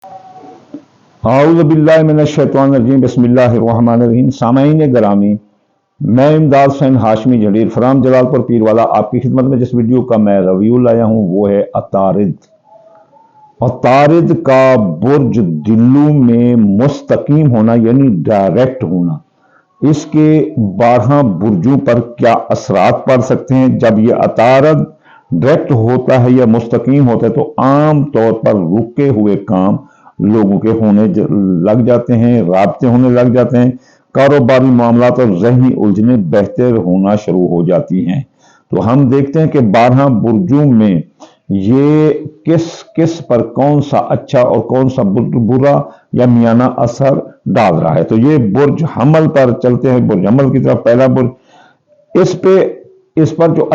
اعوذ باللہ من الشیطان الرجیم بسم اللہ الرحمن الرحیم۔ سامعین گرامی، میں امداد حسین ہاشمی جھڑیر فرام جلال پور پیر والا آپ کی خدمت میں جس ویڈیو کا میں ریویو لایا ہوں وہ ہے عطارد۔ عطارد کا برج دلو میں مستقیم ہونا یعنی ڈائریکٹ ہونا، اس کے 12 برجوں پر کیا اثرات پڑ سکتے ہیں؟ جب یہ عطارد ڈائریکٹ ہوتا ہے یا مستقیم ہوتا ہے تو عام طور پر رکے ہوئے کام لوگوں کے ہونے لگ جاتے ہیں، رابطے ہونے لگ جاتے ہیں، کاروباری معاملات اور ذہنی الجھنیں بہتر ہونا شروع ہو جاتی ہیں۔ تو ہم دیکھتے ہیں کہ 12 برجوں میں یہ کس پر کون سا اچھا اور کون سا برا یا میانہ اثر ڈال رہا ہے۔ تو یہ برج حمل پر چلتے ہیں، برج حمل کی طرف پہلا برج، اس پر جو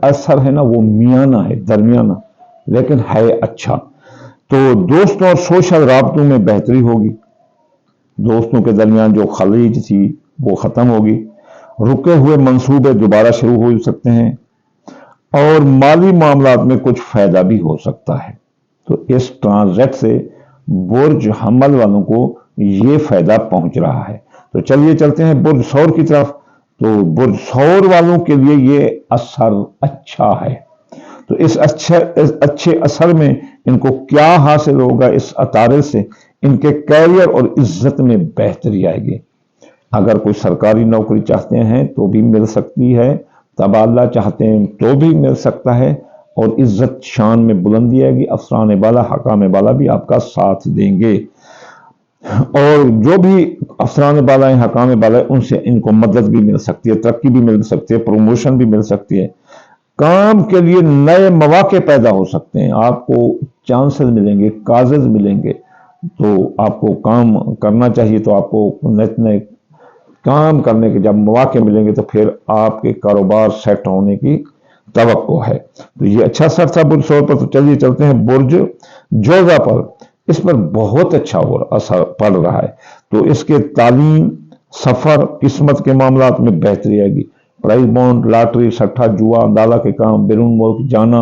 اثر ہے نا وہ میانہ ہے، درمیانہ، لیکن ہے اچھا۔ تو دوستوں اور سوشل رابطوں میں بہتری ہوگی، دوستوں کے درمیان جو خلیج تھی وہ ختم ہوگی، رکے ہوئے منصوبے دوبارہ شروع ہو سکتے ہیں اور مالی معاملات میں کچھ فائدہ بھی ہو سکتا ہے۔ تو اس ٹرانزٹ سے برج حمل والوں کو یہ فائدہ پہنچ رہا ہے۔ تو چلیے چلتے ہیں برج ثور کی طرف۔ تو برج ثور والوں کے لیے یہ اثر اچھا ہے۔ تو اس اچھے اثر میں ان کو کیا حاصل ہوگا؟ اس عطارد سے ان کے کیریئر اور عزت میں بہتری آئے گی۔ اگر کوئی سرکاری نوکری چاہتے ہیں تو بھی مل سکتی ہے، تبادلہ چاہتے ہیں تو بھی مل سکتا ہے، اور عزت شان میں بلندی آئے گی، افسران بالا حکام بالا بھی آپ کا ساتھ دیں گے، اور جو بھی افسران بالا ہیں، حکام بالا ہیں، ان سے ان کو مدد بھی مل سکتی ہے، ترقی بھی مل سکتی ہے، پروموشن بھی مل سکتی ہے، کام کے لیے نئے مواقع پیدا ہو سکتے ہیں، آپ کو چانسز ملیں گے، کازز ملیں گے۔ تو آپ کو کام کرنا چاہیے، تو آپ کو نئے کام کرنے کے جب مواقع ملیں گے تو پھر آپ کے کاروبار سیٹ ہونے کی توقع ہے۔ تو یہ اچھا اثر تھا برج ثور پر۔ تو چلیے چلتے ہیں برج جوزا پر۔ اس پر بہت اچھا اثر پڑ رہا ہے۔ تو اس کے تعلیم، سفر، قسمت کے معاملات میں بہتری آئے گی، پرائز بانڈ، لاٹری، سٹھا، جوا، دالا کے کام، بیرون ملک جانا،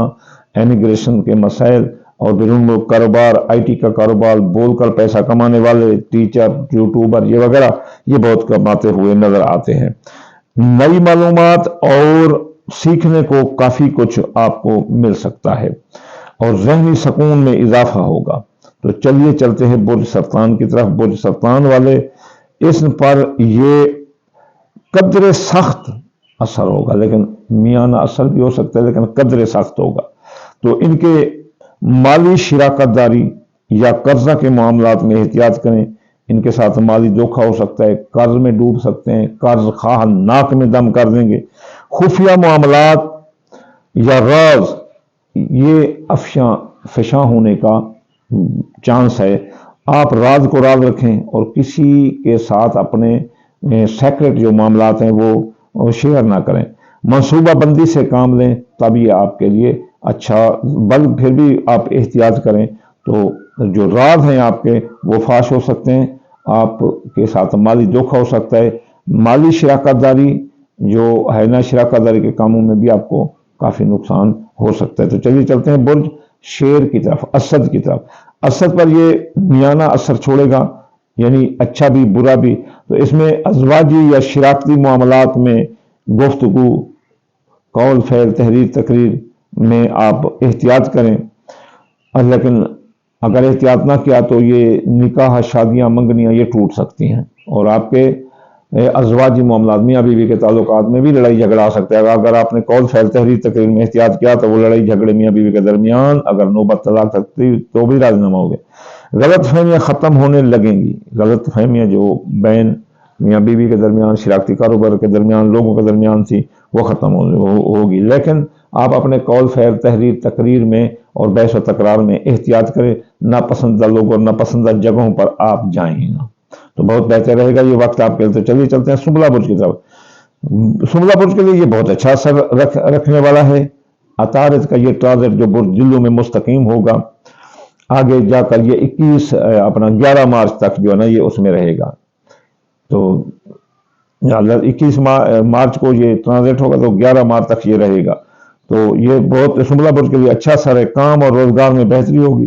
امیگریشن کے مسائل اور بیرون ملک کاروبار، آئی ٹی کا کاروبار، بول کر پیسہ کمانے والے، ٹیچر، یوٹیوبر، یہ وغیرہ، یہ بہت کماتے ہوئے نظر آتے ہیں۔ نئی معلومات اور سیکھنے کو کافی کچھ آپ کو مل سکتا ہے اور ذہنی سکون میں اضافہ ہوگا۔ تو چلیے چلتے ہیں برج سرطان کی طرف۔ برج سرطان والے، اس پر یہ قدر سخت اثر ہوگا، لیکن میانہ اثر بھی ہو سکتا ہے، لیکن قدر سخت ہوگا۔ تو ان کے مالی شراکت داری یا قرضہ کے معاملات میں احتیاط کریں، ان کے ساتھ مالی دھوکہ ہو سکتا ہے، قرض میں ڈوب سکتے ہیں، قرض خواہ ناک میں دم کر دیں گے، خفیہ معاملات یا راز یہ فشاں ہونے کا چانس ہے۔ آپ راز کو راز رکھیں اور کسی کے ساتھ اپنے سیکرٹ جو معاملات ہیں وہ شیئر نہ کریں، منصوبہ بندی سے کام لیں، تب یہ آپ کے لیے اچھا، بل پھر بھی آپ احتیاط کریں۔ تو جو راز ہیں آپ کے وہ فاش ہو سکتے ہیں، آپ کے ساتھ مالی دھوکہ ہو سکتا ہے، مالی شراکت داری جو ہے نا، شراکت داری کے کاموں میں بھی آپ کو کافی نقصان ہو سکتا ہے۔ تو چلیے چلتے ہیں برج شیر کی طرف، اسد کی طرف۔ اسد پر یہ میانہ اثر چھوڑے گا، یعنی اچھا بھی برا بھی۔ تو اس میں ازواجی یا شراکتی معاملات میں گفتگو، قول، فعل، تحریر، تقریر میں آپ احتیاط کریں، لیکن اگر احتیاط نہ کیا تو یہ نکاح، شادیاں، منگنیاں یہ ٹوٹ سکتی ہیں، اور آپ کے ازواجی معاملات، میاں بیوی کے تعلقات میں بھی لڑائی جھگڑا آ سکتا ہے۔ اگر آپ نے قول، فعل، تحریر، تقریر میں احتیاط کیا تو وہ لڑائی جھگڑے میاں بیوی کے درمیان اگر نوبت طلاق سکتی تو بھی راضینامہ ہوگے۔ غلط فہمیاں ختم ہونے لگیں گی، غلط فہمیاں جو بین میاں بیوی کے درمیان، شراکتی کاروبار کے درمیان، لوگوں کے درمیان تھی وہ ختم ہوگی، لیکن آپ اپنے قول، فعل، تحریر، تقریر میں اور بحث و تکرار میں احتیاط کریں، ناپسندیدہ لوگوں اور ناپسندیدہ جگہوں پر آپ جائیں نا، تو بہت بہتر رہے گا یہ وقت آپ کے لیے۔ تو چلیے چلتے ہیں سنبلہ برج کی طرف۔ سنبلہ برج کے لیے یہ بہت اچھا اثر رکھنے والا ہے۔ عطارد کا یہ ٹرانزٹ جو برج جلو میں مستقیم ہوگا، آگے جا کر یہ 11 مارچ تک جو ہے نا یہ اس میں رہے گا۔ تو 21 مارچ کو یہ ٹرانزٹ ہوگا تو 11 مارچ تک یہ رہے گا۔ تو یہ بہت سنبلہ برج کے لیے اچھا اثر ہے، کام اور روزگار میں بہتری ہوگی،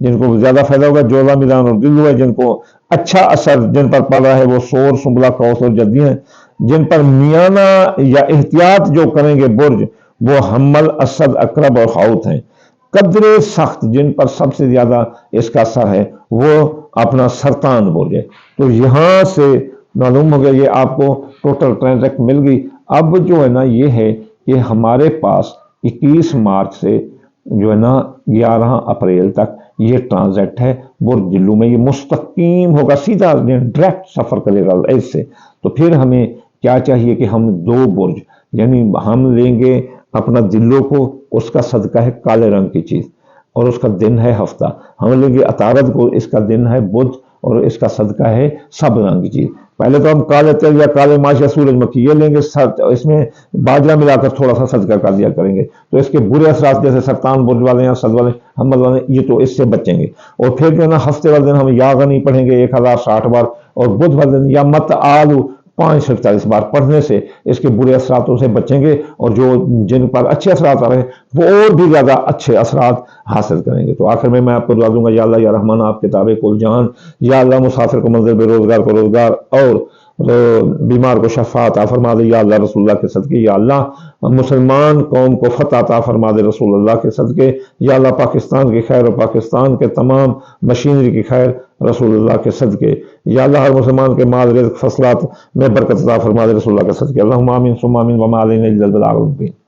جن کو زیادہ فائدہ ہوگا، جوزہ، میدان اور دلو ہے، جن کو اچھا اثر جن پر پڑ رہا ہے وہ سور، سنبلہ، قوس اور جدی ہیں، جن پر میانہ یا احتیاط جو کریں گے برج وہ حمل، اسد، اقرب اور حوت ہیں۔ قدر سخت جن پر سب سے زیادہ اس کا اثر ہے وہ اپنا سرطان برج ہے۔ تو یہاں سے معلوم ہو گیا، یہ آپ کو ٹوٹل ٹرانزیکٹ مل گئی۔ اب جو ہے نا یہ ہے کہ ہمارے پاس 21 مارچ سے جو ہے نا 11 اپریل تک یہ ٹرانزیکٹ ہے برج جلو میں، یہ مستقیم ہوگا، سیدھا ڈائریکٹ سفر کرے گا اس سے۔ تو پھر ہمیں کیا چاہیے کہ ہم 2 برج یعنی ہم لیں گے اپنا دلوں کو، اس کا صدقہ ہے کالے رنگ کی چیز اور اس کا دن ہے ہفتہ۔ ہم لیں گے عطارد کو، اس کا دن ہے بدھ اور اس کا صدقہ ہے سب رنگ کی چیز۔ پہلے تو ہم کالے تل یا کالے ماش یا سورج مکھی یہ لیں گے، اس میں باجرہ ملا کر تھوڑا سا صدقہ کر دیا کریں گے، تو اس کے برے اثرات جیسے سرطان برج والے یا صد والے، حمل والے، یہ تو اس سے بچیں گے۔ اور پھر جو ہے نا ہفتے والے دن ہم یا غنی پڑھیں گے 1060 بار، اور بدھ والے دن یا مت آلو 547 بار پڑھنے سے اس کے برے اثراتوں سے بچیں گے، اور جو جن پر اچھے اثرات آ رہے ہیں وہ اور بھی زیادہ اچھے اثرات حاصل کریں گے۔ تو آخر میں آپ کو دعا دوں گا، یا اللہ یا رحمان آپ کتاب کل جہان، یا اللہ مسافر کو منزل، بے روزگار کو روزگار، اور بیمار کو شفا عطا فرما دے یا اللہ رسول اللہ کے صدقے، یا اللہ مسلمان قوم کو فتح عطا فرما دے رسول اللہ کے صدقے، یا اللہ پاکستان کی خیر اور پاکستان کے تمام مشینری کی خیر رسول اللہ کے صدقے، یا اللہ ہر مسلمان کے مال، رزق، فصلات میں برکت عطا فرما دے رسول اللہ کے صدقے۔ اللہم آمین ثم آمین وما علینا الا البلاغ المبین۔